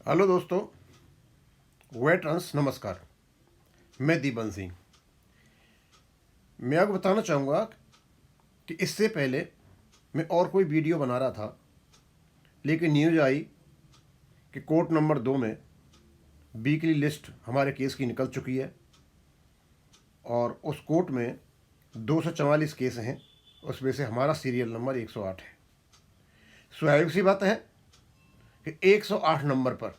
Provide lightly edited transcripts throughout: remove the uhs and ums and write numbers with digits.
Hello दोस्तों, veterans नमस्कार। मैं दीपन सिंह। मैं आपको बताना चाहूँगा कि इससे पहले मैं और कोई वीडियो बना रहा था, लेकिन न्यूज़ आई कि कोर्ट नंबर 2 में वीकली लिस्ट हमारे केस की निकल चुकी है और उस कोर्ट में 244 केस हैं। उसमें से हमारा सीरियल नंबर 108 है। स्वाभाविक सी बात है कि 108 नंबर पर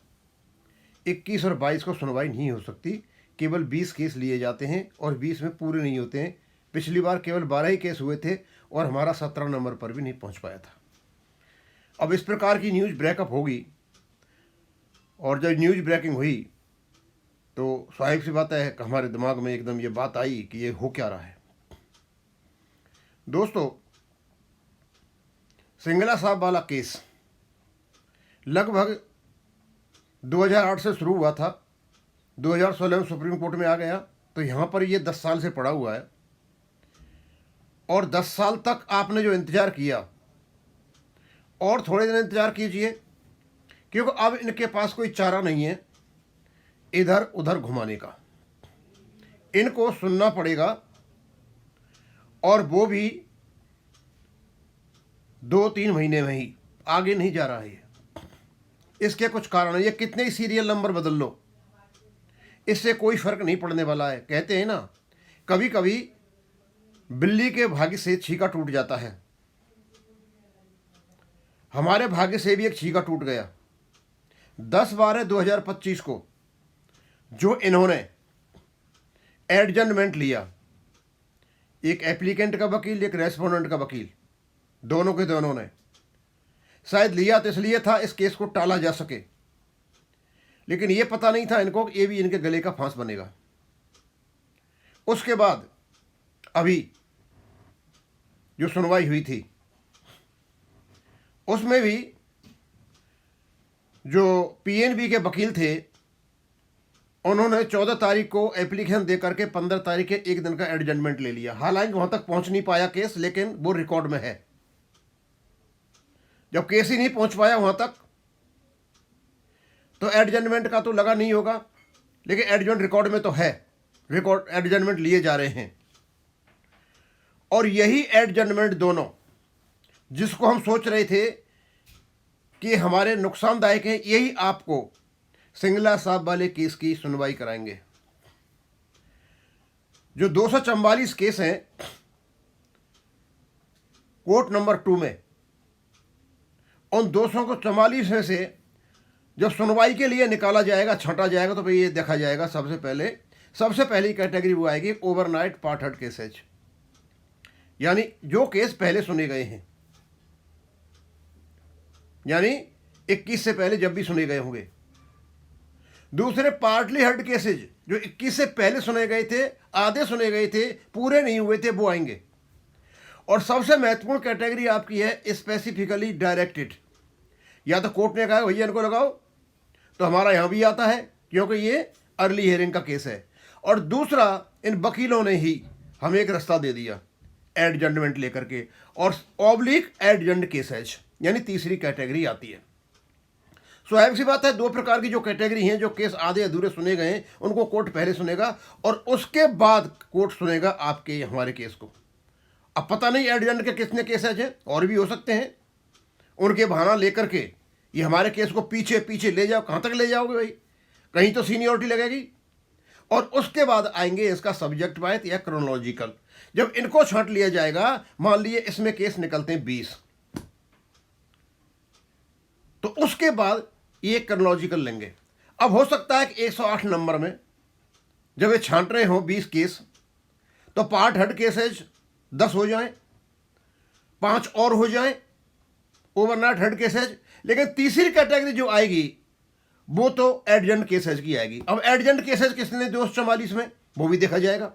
21 और 22 को सुनवाई नहीं हो सकती। केवल 20 केस लिए जाते हैं और 20 में पूरे नहीं होते हैं। पिछली बार केवल 12 ही केस हुए थे और हमारा 17 नंबर पर भी नहीं पहुंच पाया था। अब इस प्रकार की न्यूज़ ब्रेकअप होगी और जब न्यूज़ ब्रेकिंग हुई तो स्वाभाविक सी बात है कि हमारे दिमाग में एकदम ये बात आई कि ये हो क्या रहा है। दोस्तों, सिंगला साहब वाला केस लगभग 2008 से शुरू हुआ था। 2016 में सुप्रीम कोर्ट में आ गया, तो यहाँ पर ये 10 साल से पड़ा हुआ है। और 10 साल तक आपने जो इंतज़ार किया और थोड़े दिन इंतज़ार कीजिए, क्योंकि अब इनके पास कोई चारा नहीं है इधर उधर घुमाने का। इनको सुनना पड़ेगा और वो भी 2-3 महीने में ही, आगे नहीं जा रहा है। इसके कुछ कारण है। ये कितने ही सीरियल नंबर बदल लो, इससे कोई फर्क नहीं पड़ने वाला है। कहते हैं ना, कभी कभी बिल्ली के भाग्य से छीका टूट जाता है। हमारे भाग्य से भी एक छीका टूट गया। 10/12/2025 को जो इन्होंने एडजमेंट लिया, एक एप्लीकेंट का वकील, एक रेस्पोंडेंट का वकील, दोनों के दोनों ने शायद लिया तो इसलिए था इस केस को टाला जा सके, लेकिन ये पता नहीं था इनको कि ये भी इनके गले का फांस बनेगा। उसके बाद अभी जो सुनवाई हुई थी उसमें भी जो पीएनबी के वकील थे उन्होंने 14 तारीख को एप्लीकेशन दे करके 15 तारीख के एक दिन का एडजमेंट ले लिया। हालांकि वहां तक पहुंच नहीं पाया केस, लेकिन वो रिकॉर्ड में है। जब केस ही नहीं पहुंच पाया वहां तक तो एडजमेंट का तो लगा नहीं होगा, लेकिन एडजमेंट रिकॉर्ड में तो है। रिकॉर्ड एडजमेंट लिए जा रहे हैं और यही एडजमेंट दोनों जिसको हम सोच रहे थे कि हमारे नुकसानदायक हैं, यही आपको सिंगला साहब वाले केस की सुनवाई कराएंगे। जो 244 केस हैं कोर्ट नंबर 2 में, उन 244 में से जब सुनवाई के लिए निकाला जाएगा, छांटा जाएगा, तो भाई ये देखा जाएगा सबसे पहली कैटेगरी वो आएगी ओवरनाइट पार्ट हर्ट केसेज, यानी जो केस पहले सुने गए हैं, यानी 21 से पहले जब भी सुने गए होंगे। दूसरे पार्टली हर्ट केसेज जो 21 से पहले सुने गए थे, आधे सुने गए थे, पूरे नहीं हुए थे, वो आएंगे। और सबसे महत्वपूर्ण कैटेगरी आपकी है स्पेसिफिकली डायरेक्टेड। या तो कोर्ट ने कहा भैया इनको लगाओ, तो हमारा यहां भी आता है क्योंकि ये अर्ली हियरिंग का केस है। और दूसरा, इन वकीलों ने ही हमें एक रास्ता दे दिया एडजमेंट लेकर के, और ऑब्लिक एडजमेंट केसेज, यानी तीसरी कैटेगरी आती है। स्वाभाविक सी बात है, 2 प्रकार की जो कैटेगरी हैं, जो केस आधे अधूरे सुने गए हैं उनको कोर्ट पहले सुनेगा और उसके बाद कोर्ट सुनेगा आपके हमारे केस को। अब पता नहीं एडजमेंट के कितने केसेज हैं, और भी हो सकते हैं। उनके बहाना लेकर के ये हमारे केस को पीछे पीछे ले जाओ। कहाँ तक ले जाओगे भाई? कहीं तो सीनियरिटी लगेगी। और उसके बाद आएंगे इसका सब्जेक्ट वाइज या क्रोनोलॉजिकल। जब इनको छांट लिया जाएगा, मान लिए इसमें केस निकलते हैं 20, तो उसके बाद ये क्रोनोलॉजिकल लेंगे। अब हो सकता है कि 108 नंबर में जब ये छांट रहे हो 20 केस, तो पार्ट हर्ट केसेज 10 हो जाएं, 5 और हो जाएं ओवरनाइट हर्ट केसेज। लेकिन तीसरी कैटेगरी जो आएगी वो तो एडजमेंट केसेज की आएगी। अब एडजमेंट केसेज किसने 244 में, वो भी देखा जाएगा।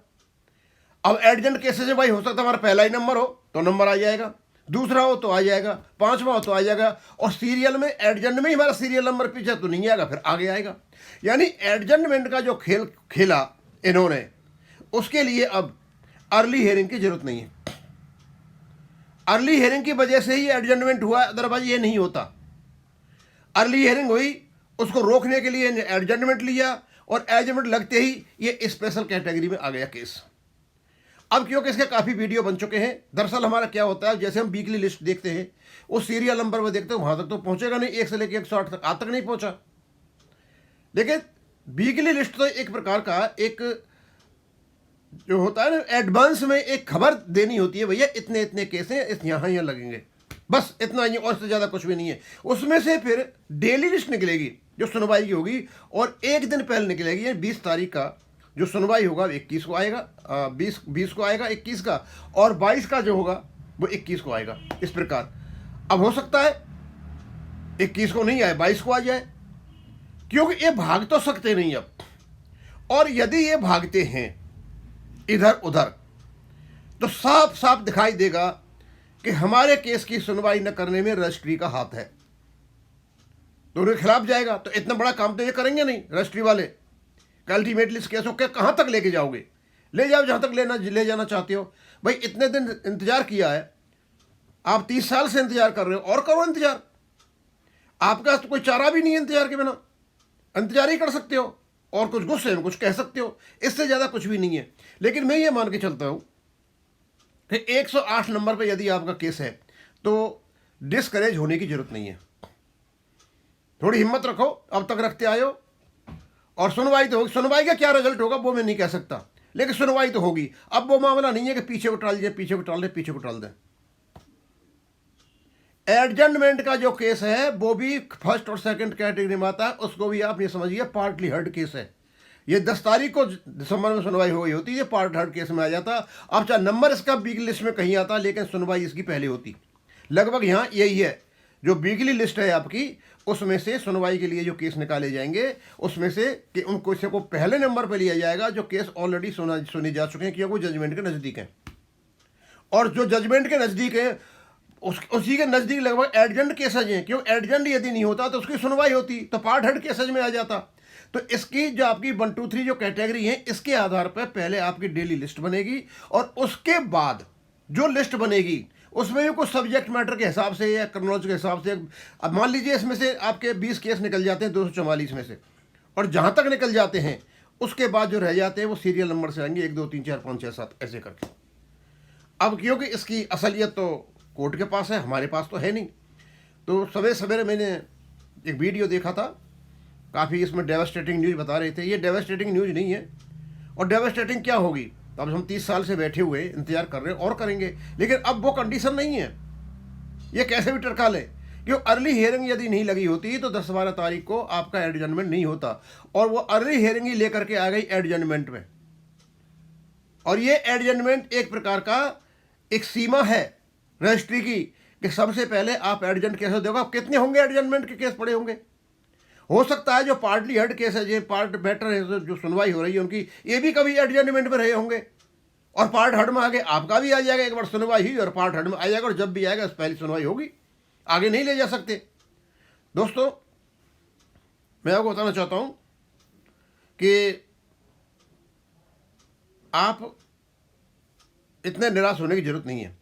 अब एडजमेंट केसेज में भाई हो सकता है हमारा पहला ही नंबर हो तो नंबर आ जाएगा, दूसरा हो तो आ जाएगा, 5वां हो तो आ जाएगा, और सीरियल में एडजमेंट में ही हमारा सीरियल नंबर पीछे तो नहीं आएगा, फिर आगे आएगा। यानी एडजमेंट का जो खेल खेला इन्होंने, उसके लिए अब अर्ली हियरिंग की जरूरत नहीं है। अर्ली हियरिंग की वजह से ही एडजमेंट हुआ, अदरवाइज ये नहीं होता। अर्ली हियरिंग हुई, उसको रोकने के लिए एडजमेंट लिया और एडजमेंट लगते ही ये स्पेशल कैटेगरी में आ गया केस। अब क्योंकि इसके काफ़ी वीडियो बन चुके हैं, दरअसल हमारा क्या होता है, जैसे हम वीकली लिस्ट देखते हैं वो सीरियल नंबर में देखते हैं, वहाँ तक तो पहुँचेगा नहीं, 1 से लेकर 108 तक आज तक नहीं पहुँचा। लेकिन वीकली लिस्ट तो एक प्रकार का एक जो होता है ना, एडवांस में एक खबर देनी होती है, भैया इतने इतने केस हैं, इस यहाँ लगेंगे, बस इतना ही और से ज़्यादा कुछ भी नहीं है। उसमें से फिर डेली लिस्ट निकलेगी जो सुनवाई की होगी, और एक दिन पहले निकलेगी, यानी 20 तारीख का जो सुनवाई होगा 21 को आएगा, 20 को आएगा 21 का, और 22 का जो होगा वो 21 को आएगा। इस प्रकार अब हो सकता है 21 को नहीं आए, 22 को आ जाए, क्योंकि ये भाग तो सकते नहीं अब। और यदि ये भागते हैं इधर उधर तो साफ साफ दिखाई देगा कि हमारे केस की सुनवाई न करने में रजिस्ट्री का हाथ है, तो उनके खिलाफ जाएगा। तो इतना बड़ा काम तो ये करेंगे नहीं रजिस्ट्री वाले कि अल्टीमेटली इस केस को कहाँ तक लेके जाओगे, ले जाओ जहाँ तक ले जाना चाहते हो। भाई इतने दिन इंतजार किया है, आप 30 साल से इंतजार कर रहे हो, और करो इंतजार, आपका तो कोई चारा भी नहीं है इंतजार के बिना, इंतजार ही कर सकते हो और कुछ गुस्से में कुछ कह सकते हो, इससे ज़्यादा कुछ भी नहीं है। लेकिन मैं ये मान के चलता हूँ कि 108 नंबर पे यदि आपका केस है तो डिस्करेज होने की जरूरत नहीं है, थोड़ी हिम्मत रखो, अब तक रखते आए हो, और सुनवाई तो होगी। सुनवाई का क्या रिजल्ट होगा वो मैं नहीं कह सकता, लेकिन सुनवाई तो होगी। अब वो मामला नहीं है कि पीछे को टाल दिए, पीछे को टाल दे, पीछे को टाल दें। एडजमेंट का जो केस है वो भी फर्स्ट और सेकंड कैटेगरी में आता है, उसको भी आप ये समझिए पार्टली हर्ड केस है। ये 10 तारीख को दिसंबर में सुनवाई हो गई होती, ये पार्ट हर्ड केस में आ जाता। अब चाहे नंबर इसका वीकली लिस्ट में कहीं आता, लेकिन सुनवाई इसकी पहले होती। लगभग यहाँ यही है, जो वीकली लिस्ट है आपकी, उसमें से सुनवाई के लिए जो केस निकाले जाएंगे उसमें से कि उन केसों को पहले नंबर पर लिया जाएगा जो केस ऑलरेडी सुने जा चुके हैं, क्योंकि वो जजमेंट के नज़दीक हैं। और जो जजमेंट के नज़दीक है उसी के नज़दीक लगभग एडजमेंट केसेज हैं, क्यों एडजमेंट यदि नहीं होता तो उसकी सुनवाई होती, तो पार्ट हर्ड केसेज में आ जाता। तो इसकी जो आपकी 1, 2, 3 जो कैटेगरी है, इसके आधार पर पहले आपकी डेली लिस्ट बनेगी, और उसके बाद जो लिस्ट बनेगी उसमें भी कुछ सब्जेक्ट मैटर के हिसाब से या क्रोनोलॉजी के हिसाब से, अब मान लीजिए इसमें से आपके 20 केस निकल जाते हैं 244 में से, और जहाँ तक निकल जाते हैं उसके बाद जो रह जाते हैं वो सीरियल नंबर से आएंगे 1, 2, 3, 4, 5, 6, 7 ऐसे करके। अब क्योंकि इसकी असलियत तो कोर्ट के पास है, हमारे पास तो है नहीं, तो सवेरे सवेरे मैंने एक वीडियो देखा था, काफ़ी इसमें डेवास्टेटिंग न्यूज़ बता रहे थे। ये डेवास्टेटिंग न्यूज़ नहीं है, और डेवास्टेटिंग क्या होगी, तो अब हम 30 साल से बैठे हुए इंतजार कर रहे हैं और करेंगे, लेकिन अब वो कंडीशन नहीं है। ये कैसे भी टरका लें, क्यों अर्ली हियरिंग यदि नहीं लगी होती तो 10-12 तारीख को आपका एडजमेंट नहीं होता, और वो अर्ली हियरिंग ही लेकर के आ गई एडजमेंट में। और ये एडजमेंट एक प्रकार का एक सीमा है रजिस्ट्री की कि सबसे पहले आप एडजमेंट केस देखो। आप कितने होंगे एडजमेंट के केस पड़े होंगे, हो सकता है जो पार्टली हर्ड केस है, जो पार्ट बेटर है, जो सुनवाई हो रही है उनकी, ये भी कभी एडजमेंट में रहे होंगे, और पार्ट हर्ड में आगे आपका भी आ जाएगा। एक बार सुनवाई हुई और पार्ट हर्ड में आ जाएगा, और जब भी आएगा पहली सुनवाई होगी, आगे नहीं ले जा सकते। दोस्तों मैं आपको बताना चाहता हूं कि आप इतने निराश होने की जरूरत नहीं है,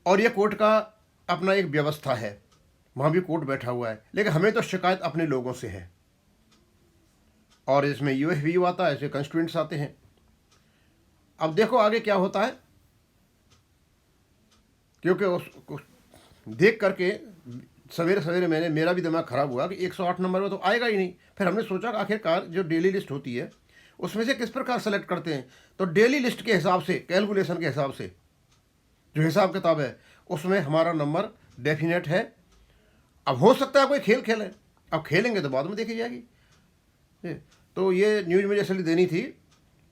और ये कोर्ट का अपना एक व्यवस्था है, वहाँ भी कोर्ट बैठा हुआ है, लेकिन हमें तो शिकायत अपने लोगों से है, और इसमें यूएफवी आता है, ऐसे कंस्टिट्यूएंट्स आते हैं। अब देखो आगे क्या होता है, क्योंकि उसको देख करके सवेरे सवेरे मेरा भी दिमाग ख़राब हुआ कि 108 नंबर में तो आएगा ही नहीं। फिर हमने सोचा कि आखिरकार जो डेली लिस्ट होती है उसमें से किस प्रकार सेलेक्ट करते हैं, तो डेली लिस्ट के हिसाब से, कैलकुलेशन के हिसाब से जो हिसाब किताब है उसमें हमारा नंबर डेफिनेट है। अब हो सकता है कोई खेल खेलें, अब खेलेंगे तो बाद में देखी जाएगी। तो ये न्यूज़ मुझे इसलिए देनी थी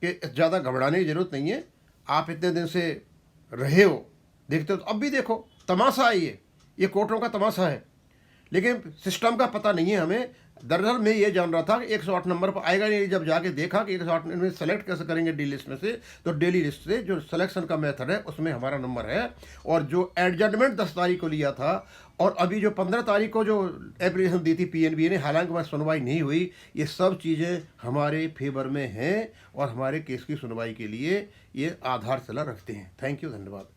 कि ज़्यादा घबराने की ज़रूरत नहीं है। आप इतने दिन से रहे हो, देखते हो, तो अब भी देखो तमाशा है, ये कोर्टों का तमाशा है, लेकिन सिस्टम का पता नहीं है हमें। दरअसल मैं ये जान रहा था कि 108 नंबर पर आएगा नहीं, जब जाके देखा कि 108 में सेलेक्ट कैसे करेंगे डेली लिस्ट में से, तो डेली लिस्ट से जो सिलेक्शन का मेथड है उसमें हमारा नंबर है। और जो एडजमेंट 10 तारीख को लिया था, और अभी जो 15 तारीख को जो एप्लीकेशन दी थी पीएनबी ने, हालांकि वह सुनवाई नहीं हुई, ये सब चीज़ें हमारे फेवर में हैं और हमारे केस की सुनवाई के लिए ये आधार चला रखते हैं। थैंक यू, धन्यवाद।